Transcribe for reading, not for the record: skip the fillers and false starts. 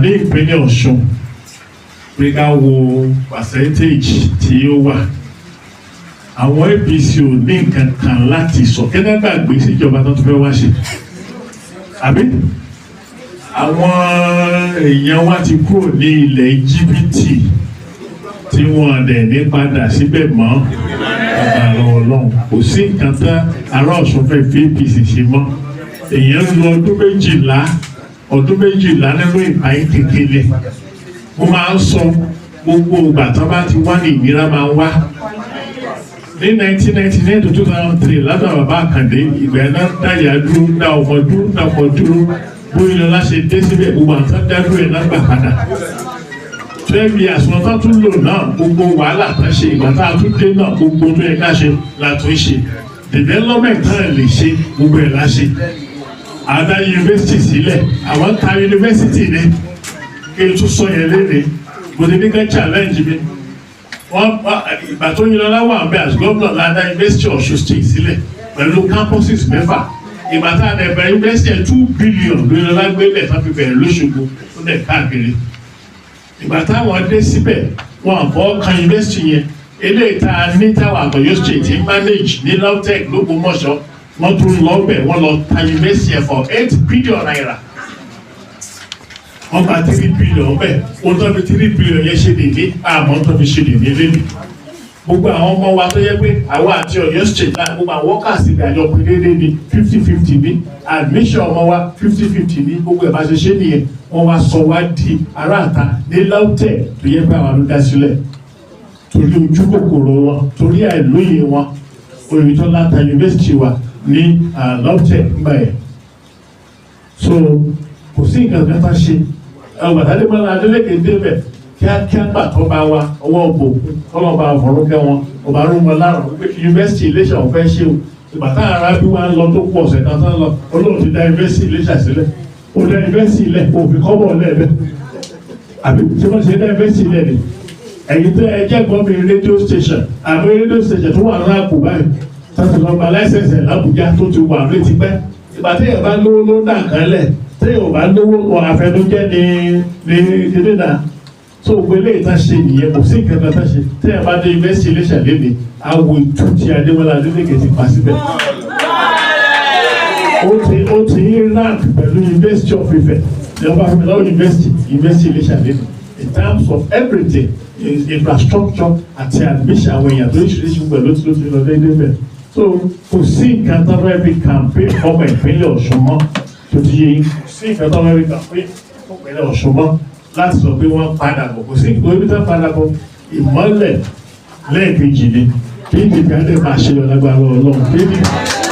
ní ìpínlẹ̀ Ọ̀ṣun pé ká wo percentage tí ó wà àwọn APC ò ní nǹkan kan láti sọ kí wọ́n gbàgbé síjọba tó tún fẹ́ wá ṣe àbí àwọn èèyàn wa ti kúrò ní ilẹ̀ jìbìtì tí wọ́n dẹ̀ ní padà síbẹ̀ mọ́ ọ̀gá Ọlọ́run kò sí nǹkan tán ará Ọ̀ṣun fẹ́ fi APC ṣe mọ́ èèyàn lọ ọdún méjìlá nínú ìpàyín kékeré mo máa ń sọ gbogbo ìgbà tó bá ti wá ní Ìnira máa ń wá ní 1999 to 2003 látọ̀ bàbá Àkàndé ìgbà náà dáyà dúró dá ọmọ dúró bóyá lọ́la ṣe dé síbẹ̀ gbogbo àtàn dádúró ẹ̀ náà gbà padà 12 years wọn tán tún lò náà gbogbo wàhálà tán ṣe ìgbà tá a tún dé náà gbogbo tó yẹ ká ṣe la tún ṣe development náà lè ṣe gbogbo ẹ̀ la ṣe àdá yunifásitì sílẹ̀ àwọn ta yunifásitì ni kí n tún sọ yẹn léde mo ti ní ká challenge mi wọ́n ìgbà tó yin lọ́la wà bẹ́ẹ̀ as gómìnà ládá yunifásitì Ọ̀ṣun state sílẹ̀ pẹ̀lú campuses mẹ́fà ìgbà tá a dẹ̀ bẹ̀rẹ̀ yunifásitì ẹ̀ 2 billion lórí lọ́la gbélé tó fi bẹ̀rẹ̀ lóṣogbo tó dẹ̀ káàkiri ìgbà táwọn dé síbẹ̀ wọn àbọ̀ kan yunifásitì yẹn eléyìí tá a ní táwọn àgbọ̀yọ́ state ń manage ní LAUTECH l'Ógbómọ̀ṣọ́ wọ́n tún lọ bẹ̀ wọ́n lọ ta yunifásitì ẹ̀ for 8 billion naira wọ́n gba 3 billion bẹ́ẹ̀ wọ́n tó fi 3 billion yẹn ṣe dèdè àmọ́ tó fi ṣe dèdè lẹ́nu gbogbo àwọn ọmọ wa tó yẹ pé àwa àti Ọ̀yọ́ state náà gbogbo àwọn workers ìgbàjọ pé déédéé ní 50-50 ní admission ọmọ wa 50-50 ní gbogbo ẹ̀ bá ṣe ṣe nìyẹn wọ́n wá sọ wá di aráàta ní LAUTECH tó yẹ pé àwọn ló dá sílẹ̀ torí ojú kòkòrò wọn torí àìlóye wọn oyinto láta yunifásitì wa ní LAUTECH gbà yẹn so kò sí nǹkan kan tá ṣe Adébọ́lá Adélékè débẹ̀ kíákíá gbà tó bá wa ọwọ́ òbò ọlọ́ba àfọ̀rúnkẹ́ wọn ọba arúgbó lárùn pé yunifásitì Iléṣà ò fẹ́ ṣe o ìgbà tá ara bí wọ́n á lọ tó kú ọ̀sẹ̀ kan tán lọ Ọlọ́run ti dá yunifásitì Iléṣà sílẹ̀ ó dá yunifásitì ilẹ̀ òfin kọ́bọ̀ lẹ́ẹ̀bẹ̀ àbí tí wọ́n ṣe dá yunifásitì ilẹ̀ ni ẹ̀yin tó ẹ jẹ́ gbọ́n mi rédíò station àbí rédíò station tó wà ní àpò báyìí tó ti lọ gba láìsẹ̀nsì l'Àbújá tó ti wà létí pẹ́ ìgbà tí ẹ̀ bá lówó ló dà kan lẹ̀ tí ẹ̀ bá lówó àfẹnujẹ́ ní ìdílé so gbélé ìta ṣe nìyẹn kò sí nǹkan kan ṣe tí ẹ̀ bá dé yunifásitì Iléṣà lébè awo ìtú tí Adébọ́lá Adélékè ti pa síbẹ̀ ó ti ń rank pẹ̀lú University of Ife ìjọba fún mi lọ́wọ́ University Iléṣà lébè in terms of everything infrastructure àti admission àwọn èèyàn tó ṣe pẹ̀lú tí ó ti lọ déédéé bẹ̀ so kò sí nǹkan tó fẹ́ fi campaign ọmọ ìpínlẹ̀ Ọ̀ṣun mọ́ tó ti yé kò sí nǹkan tó fẹ́ fi campaign ọmọ ìpínlẹ̀ Ọ̀ṣun mọ́ láti sọ pé wọ́n padà bọ̀ kò sí nǹkan ibi tó padà bọ̀ ìmọ́lẹ̀ lẹ́ẹ̀kejì ni PDP adé máa ṣe ọ̀lágbára Ọlọ́run PDP.